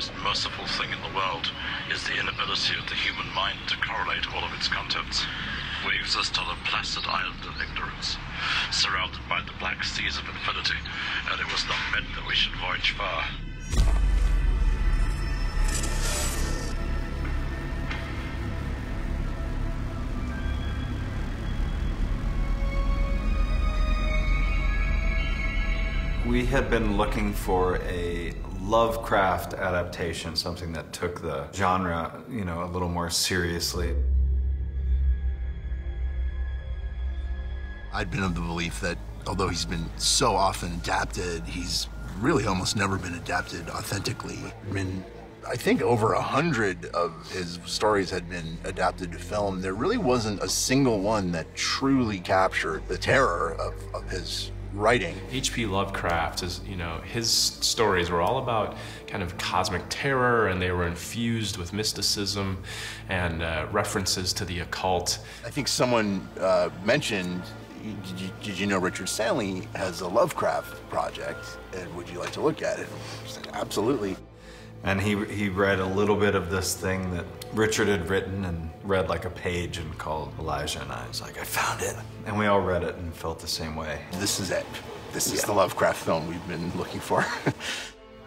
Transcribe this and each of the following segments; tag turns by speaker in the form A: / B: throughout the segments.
A: most merciful thing in the world is the inability of the human mind to correlate all of its contents. We exist on a placid island of ignorance, surrounded by the black seas of infinity, and it was not meant that we should voyage far.
B: We had been looking for a Lovecraft adaptation, something that took the genre, a little more seriously.
C: I'd been of the belief that although he's been so often adapted, he's really almost never been adapted authentically. I think over 100 of his stories had been adapted to film. There really wasn't a single one that truly captured the terror of his writing.
D: H.P. Lovecraft is, his stories were all about kind of cosmic terror, and they were infused with mysticism and references to the occult.
C: I think someone mentioned, did you know Richard Stanley has a Lovecraft project, and would you like to look at it? I was like, absolutely.
B: And he read a little bit of this thing that Richard had written and read like a page and called Elijah and I. Was like, I found it. And we all read it and felt the same way.
C: This is it. This is the Lovecraft film we've been looking for.
A: It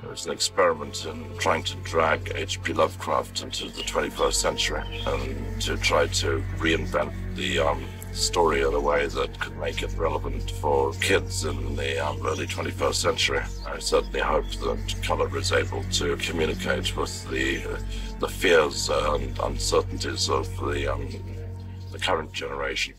A: was an experiment in trying to drag H.P. Lovecraft into the 21st century and to try to reinvent the story in a way that could make it relevant for kids in the early 21st century. I certainly hope that Color is able to communicate with the fears and uncertainties of the current generation.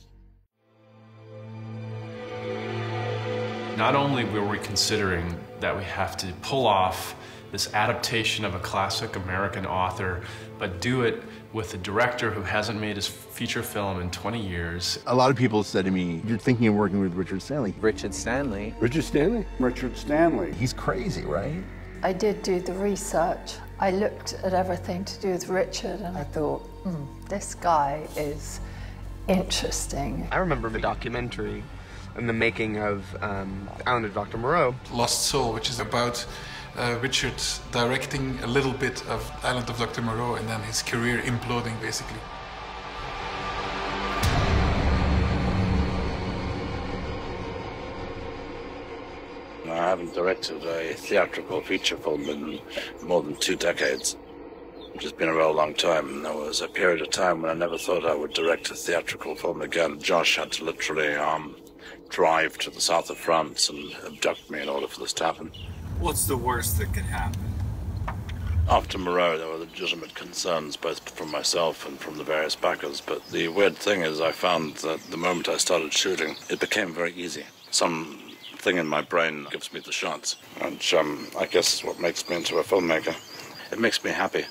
D: Not only were we considering that we have to pull off this adaptation of a classic American author, but do it with a director who hasn't made his feature film in 20 years.
C: A lot of people said to me, you're thinking of working with Richard Stanley.
E: Richard Stanley?
F: Richard Stanley? Richard Stanley.
C: He's crazy, right?
G: I did do the research. I looked at everything to do with Richard and I thought, this guy is interesting.
E: I remember the documentary and the making of Island of Dr. Moreau.
H: Lost Soul, which is about Richard directing a little bit of Island of Dr. Moreau and then his career imploding, basically.
A: I haven't directed a theatrical feature film in more than 2 decades, which has been a real long time. There was a period of time when I never thought I would direct a theatrical film again. Josh had to literally drive to the south of France and abduct me in order for this to happen.
I: What's the worst that could happen?
A: After Moreau, there were legitimate concerns both from myself and from the various backers, but the weird thing is I found that the moment I started shooting, it became very easy. Something in my brain gives me the shots, which I guess is what makes me into a filmmaker. It makes me happy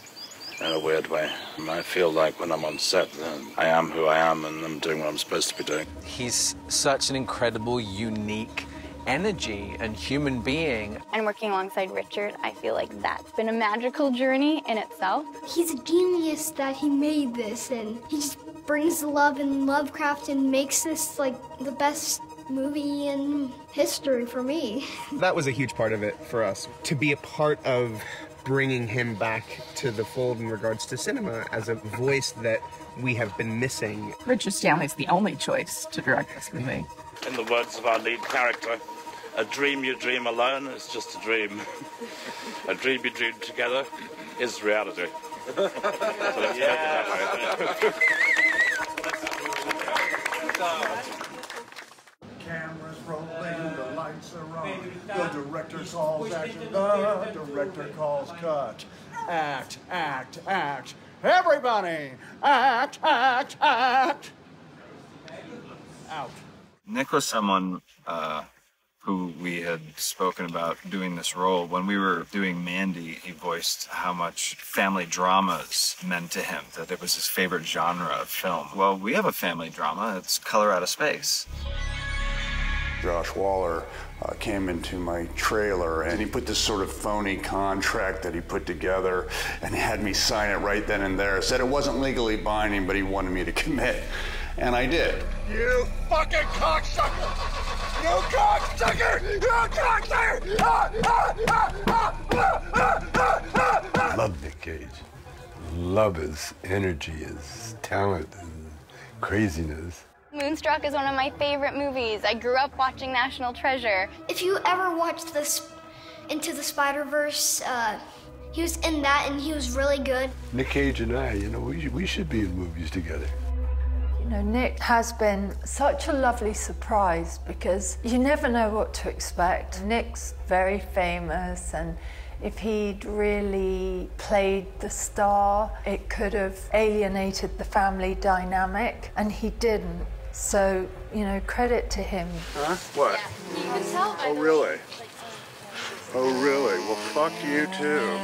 A: in a weird way. I feel like when I'm on set, I am who I am and I'm doing what I'm supposed to be doing.
E: He's such an incredible, unique energy and human being.
J: And working alongside Richard, I feel like that's been a magical journey in itself.
K: He's a genius that he made this, and he just brings the love in Lovecraft and makes this like the best movie in history for me.
L: That was a huge part of it for us, to be a part of bringing him back to the fold in regards to cinema as a voice that we have been missing.
M: Richard Stanley's the only choice to direct this movie.
A: In the words of our lead character, a dream you dream alone is just a dream. A dream you dream together is reality. So let's make it
F: Cameras rolling, the lights are on. The director calls action, the director calls cut. Act, act, act. Everybody, act, act, act. Out.
B: Nick was someone who we had spoken about doing this role. When we were doing Mandy, he voiced how much family dramas meant to him, that it was his favorite genre of film. Well, we have a family drama. It's Color Out of Space.
F: Josh Waller came into my trailer and he put this sort of phony contract that he put together and had me sign it right then and there. Said it wasn't legally binding, but he wanted me to commit. And I did. You fucking cocksucker! You cocksucker! You cocksucker!
N: I love Nick Cage. Love his energy, his talent, his craziness.
J: Moonstruck is one of my favorite movies. I grew up watching National Treasure.
K: If you ever watched Into the Spider-Verse, he was in that and he was really good.
N: Nick Cage and I, you know, we should be in movies together.
G: You know, Nick has been such a lovely surprise because you never know what to expect. Nick's very famous, and if he'd really played the star, it could have alienated the family dynamic, and he didn't. So, you know, credit to him.
F: Huh? What? Oh, really? Oh, really? Well, fuck you, too.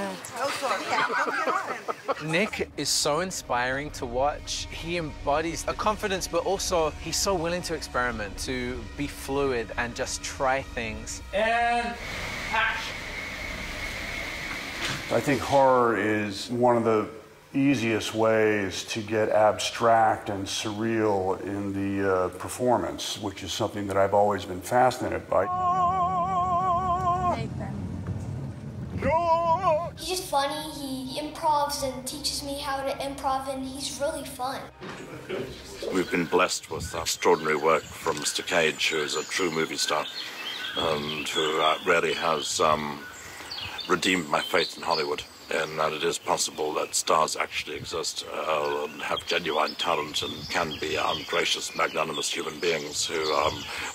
E: Nick is so inspiring to watch. He embodies a confidence, but also he's so willing to experiment, to be fluid and just try things.
O: And action.
F: I think horror is one of the easiest ways to get abstract and surreal in the performance, which is something that I've always been fascinated by.
K: He's just funny, he improvs and teaches me how to improv, and he's really fun.
A: We've been blessed with extraordinary work from Mr. Cage, who is a true movie star, and who really has redeemed my faith in Hollywood, and that it is possible that stars actually exist and have genuine talent and can be gracious, magnanimous human beings who,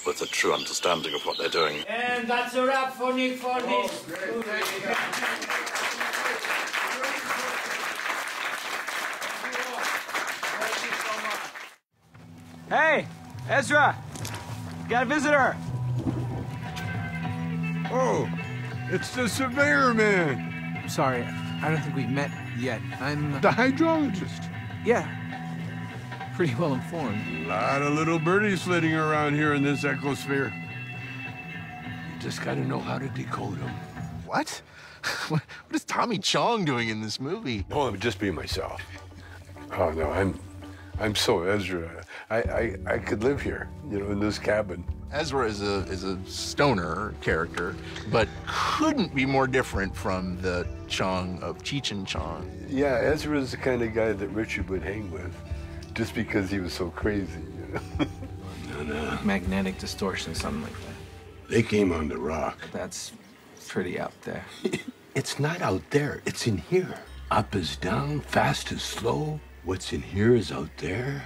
A: with a true understanding of what they're doing.
O: And that's a wrap for Nick for this.
P: Hey, Ezra, got a visitor.
N: Oh, it's the surveyor man.
Q: Sorry, I don't think we've met yet. I'm...
N: The hydrologist.
Q: Yeah, pretty well informed.
N: A lot of little birdies flitting around here in this ecosphere. You just gotta know how to decode them.
C: What? What is Tommy Chong doing in this movie?
N: Oh, I'm just being myself. Oh, no, I'm so Ezra. I could live here, you know, in this cabin.
C: Ezra is a stoner character, but couldn't be more different from the Chong of Cheech and Chong.
N: Yeah, Ezra is the kind of guy that Richard would hang with, just because he was so crazy, you know.
Q: Magnetic distortion, something like that.
N: They came on the rock.
Q: That's pretty out there.
N: It's not out there, it's in here. Up is down, fast is slow. What's in here is out there.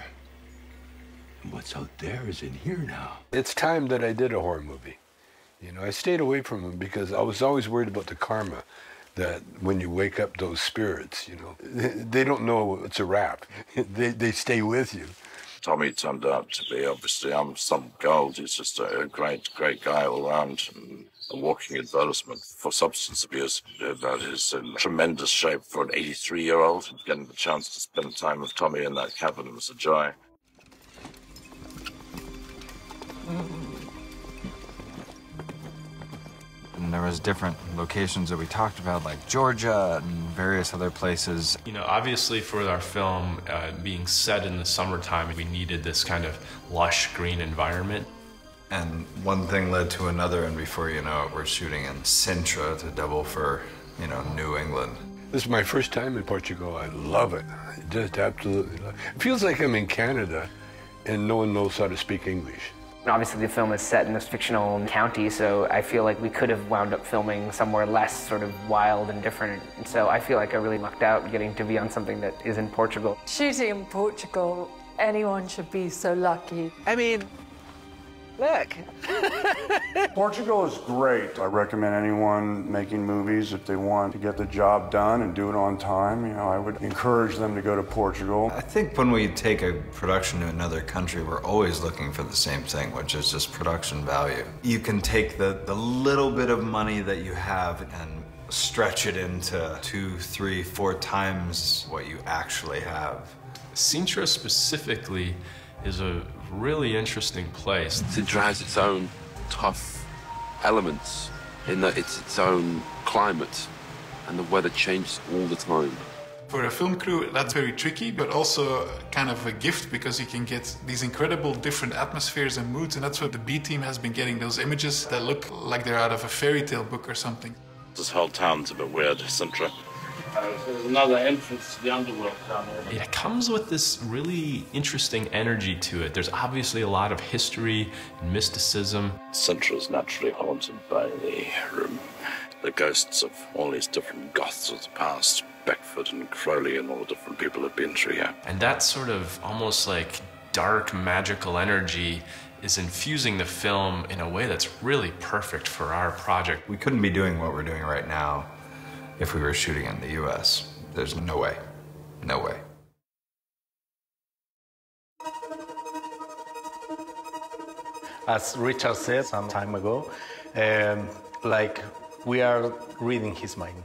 N: And what's out there is in here now. It's time that I did a horror movie. You know, I stayed away from them because I was always worried about the karma, that when you wake up those spirits, you know, they don't know it's a wrap. They stay with you.
A: Tommy turned out to be obviously some gold. He's just a great guy all around. And a walking advertisement for substance abuse. That is in tremendous shape for an 83-year-old. Getting the chance to spend time with Tommy in that cabin was a joy.
B: And there was different locations that we talked about, like Georgia and various other places.
D: You know, obviously for our film being set in the summertime, we needed this kind of lush green environment.
B: And one thing led to another, and before you know it, we're shooting in Sintra to double for, you know, New England.
N: This is my first time in Portugal. I love it. I just absolutely love it. It feels like I'm in Canada and no one knows how to speak English.
R: Obviously the film is set in this fictional county, so I feel like we could have wound up filming somewhere less sort of wild and different. And so I feel like I really lucked out getting to be on something that is in Portugal.
G: Shooting in Portugal, anyone should be so lucky.
E: I mean, look.
F: Portugal is great. I recommend anyone making movies, if they want to get the job done and do it on time, you know, I would encourage them to go to Portugal.
B: I think when we take a production to another country, we're always looking for the same thing, which is just production value. You can take the little bit of money that you have and stretch it into 2, 3, 4 times what you actually have.
D: Sintra specifically is a really interesting place.
S: Sintra has its own tough elements in that it's its own climate and the weather changes all the time.
H: For a film crew, that's very tricky, but also kind of a gift because you can get these incredible different atmospheres and moods, and that's what the B team has been getting, those images that look like they're out of a fairy tale book or something.
A: This whole town's a bit weird, Sintra.
I: There's another entrance to the underworld down there.
D: It comes with this really interesting energy to it. There's obviously a lot of history and mysticism.
A: Sintra is naturally haunted by the ghosts of all these different Goths of the past, Beckford and Crowley and all the different people who've been through here.
D: And that sort of almost like dark magical energy is infusing the film in a way that's really perfect for our project.
B: We couldn't be doing what we're doing right now if we were shooting in the US. There's no way. No way.
T: As Richard said some time ago, like we are reading his mind.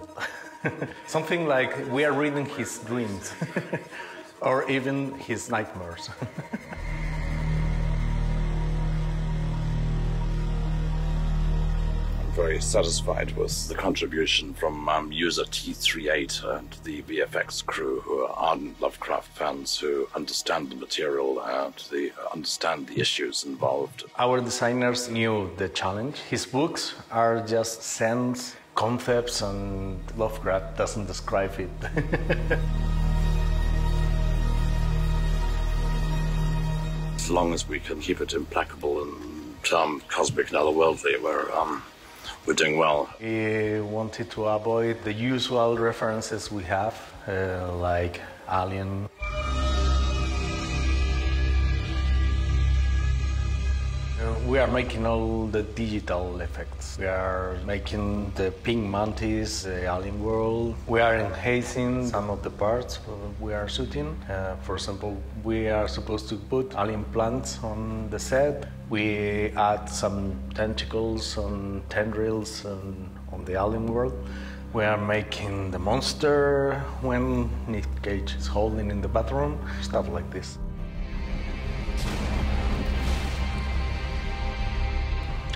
T: Something like we are reading his dreams or even his nightmares.
A: Very satisfied with the contribution from user T38 and the VFX crew, who are ardent Lovecraft fans who understand the material and understand the issues involved.
T: Our designers knew the challenge. His books are just sense, concepts, and Lovecraft doesn't describe it.
A: As long as we can keep it implacable and cosmic and otherworldly, we're doing well.
T: We wanted to avoid the usual references we have, like Alien. We are making all the digital effects. We are making the pink mantis, the alien world. We are enhancing some of the parts we are shooting. For example, we are supposed to put alien plants on the set. We add some tentacles and tendrils on the alien world. We are making the monster when Nick Cage is holding in the bathroom, stuff like this.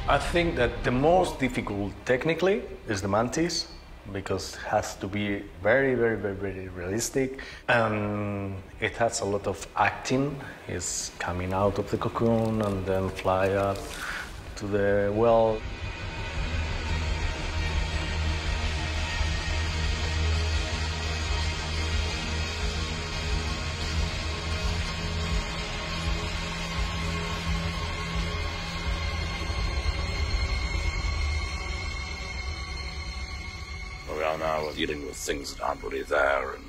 T: I think that the most difficult technically is the mantis, because it has to be very, very, very, very realistic. And it has a lot of acting. It's coming out of the cocoon and then fly up to the well.
A: We are now dealing with things that aren't really there, and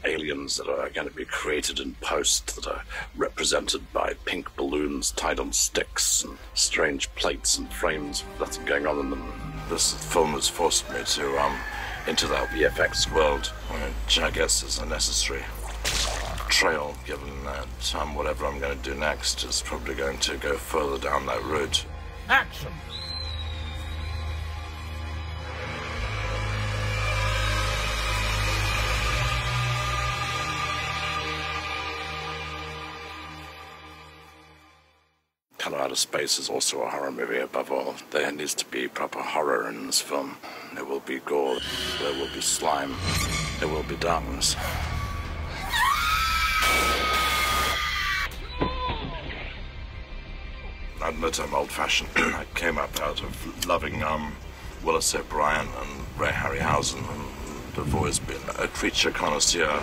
A: aliens that are going to be created in post that are represented by pink balloons tied on sticks and strange plates and frames with nothing going on in them. This film has forced me to into that VFX world, which I guess is a necessary trail, given that whatever I'm going to do next is probably going to go further down that route.
O: Action!
A: Color Out of Space is also a horror movie above all. There needs to be proper horror in this film. There will be gore, there will be slime, there will be darkness. I admit I'm old-fashioned. I came up out of loving Willis O'Brien and Ray Harryhausen, and I've always been a creature connoisseur.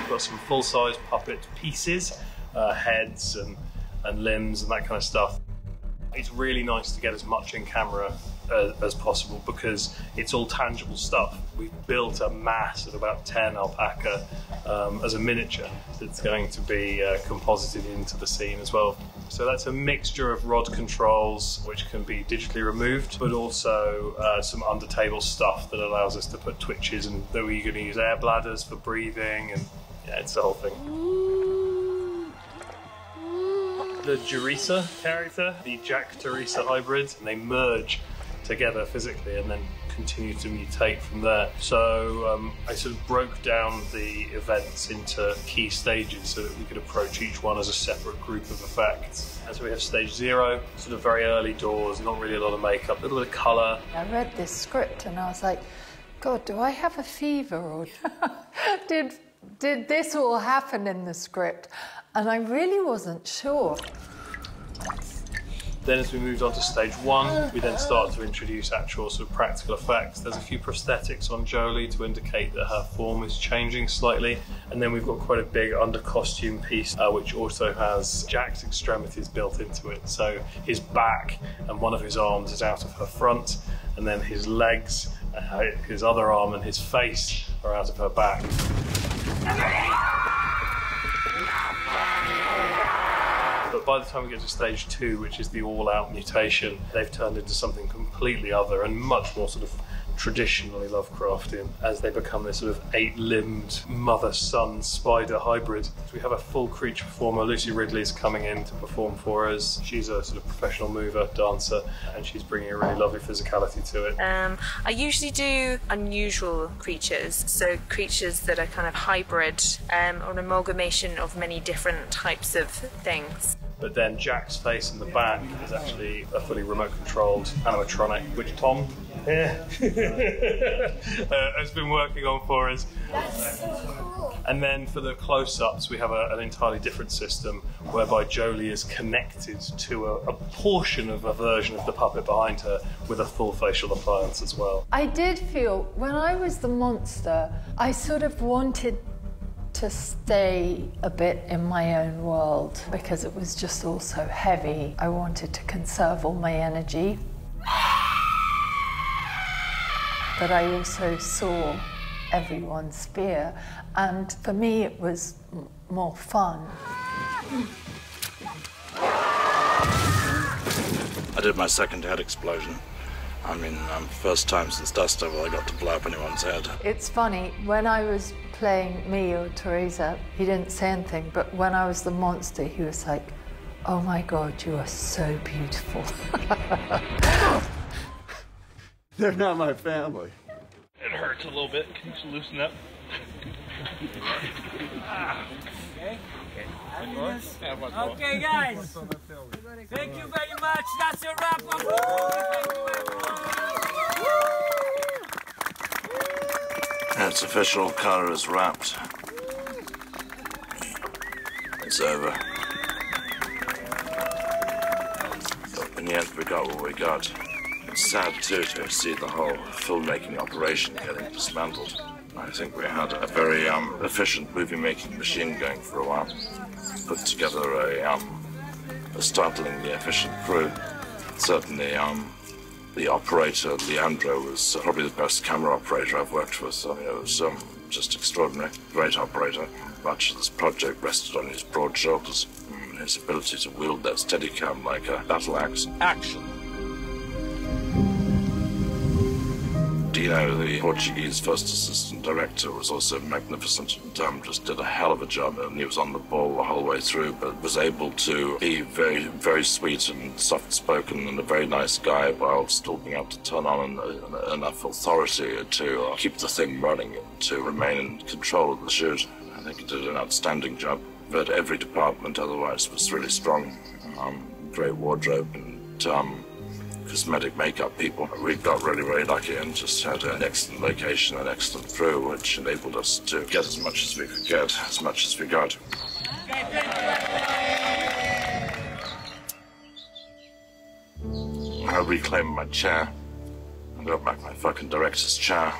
U: Got some full-size puppet pieces, heads and limbs and that kind of stuff. It's really nice to get as much in camera as possible because it's all tangible stuff. We've built a mass of about 10 alpaca as a miniature that's going to be composited into the scene as well. So that's a mixture of rod controls which can be digitally removed, but also some under-table stuff that allows us to put twitches, and that we're going to use air bladders for breathing, and yeah, it's the whole thing. The Jerisa character, the Jack Teresa hybrids, and they merge together physically and then continue to mutate from there. So I sort of broke down the events into key stages so that we could approach each one as a separate group of effects. And so we have stage 0, sort of very early doors, not really a lot of makeup, a little bit of colour.
G: I read this script and I was like, God, do I have a fever, or did this all happen in the script? And I really wasn't sure.
U: Then as we moved on to stage 1, we then started to introduce actual sort of practical effects. There's a few prosthetics on Jolie to indicate that her form is changing slightly. And then we've got quite a big under costume piece, which also has Jack's extremities built into it. So his back and one of his arms is out of her front, and then his legs, his other arm and his face are out of her back. But by the time we get to stage 2, which is the all-out mutation, they've turned into something completely other and much more sort of traditionally Lovecraftian, as they become this sort of 8-limbed mother-son spider hybrid. So we have a full creature performer. Lucy Ridley's coming in to perform for us. She's a sort of professional mover, dancer, and she's bringing a really lovely physicality to it.
L: I usually do unusual creatures, so creatures that are kind of hybrid or an amalgamation of many different types of things.
U: But then Jack's face in the back is actually a fully remote-controlled animatronic, which Tom here has been working on for us.
K: That's so cool.
U: And then for the close-ups, we have an entirely different system whereby Jolie is connected to a portion of a version of the puppet behind her with a full facial appliance as well.
G: I did feel, when I was the monster, I sort of wanted to stay a bit in my own world because it was just all so heavy. I wanted to conserve all my energy. But I also saw everyone's fear, and for me it was more fun.
A: I did my second head explosion. I mean, first time since Dust Devil I got to blow up anyone's head.
G: It's funny, when I was playing me or Teresa, he didn't say anything, but when I was the monster, he was like, "Oh my God, you are so beautiful."
V: They're not my family.
U: It hurts a little bit. Can you loosen up?
O: Okay, guys. Thank you very much. That's a wrap. Thank you very much.
A: It's official. Kara is wrapped. It's over. In the end, we got what we got. It's sad, too, to see the whole filmmaking operation getting dismantled. I think we had a very efficient movie-making machine going for a while. Put together a startlingly efficient crew. Certainly, the operator, Leandro, was probably the best camera operator I've worked with. I mean, it was just extraordinary. Great operator. Much of this project rested on his broad shoulders. His ability to wield that Steadicam like a battle axe. Action! Dino, the Portuguese first assistant director, was also magnificent and just did a hell of a job. And he was on the ball the whole way through, but was able to be very, very sweet and soft-spoken and a very nice guy while still being able to turn on enough authority to keep the thing running and to remain in control of the shoot. I think he did an outstanding job. But every department otherwise was really strong. Great wardrobe and cosmetic makeup people. We got really, really lucky and just had an excellent location, an excellent crew, which enabled us to get as much as we could get, as much as we got. I reclaimed my chair. I got back my fucking director's chair.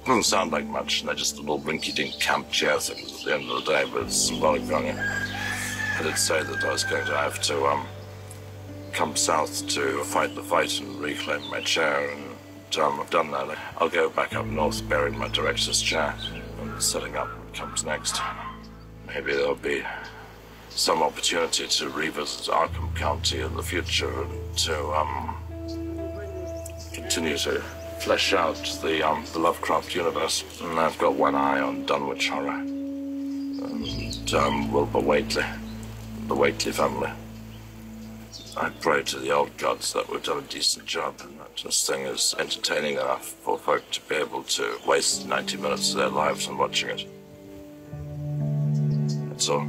A: Doesn't sound like much, and they're just a little rinky-dink camp chair things at the end of the day, but it's symbolic value. I did say that I was going to have to come south to fight the fight and reclaim my chair, and I've done that. I'll go back up north, burying my director's chair, and setting up what comes next. Maybe there'll be some opportunity to revisit Arkham County in the future and to continue to flesh out the Lovecraft universe. And I've got one eye on Dunwich Horror and Wilbur Whately, the Whately family. I pray to the old gods that we've done a decent job and that this thing is entertaining enough for folk to be able to waste 90 minutes of their lives on watching it. That's all.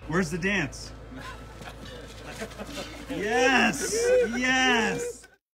J: Where's the dance? Yes! Yes!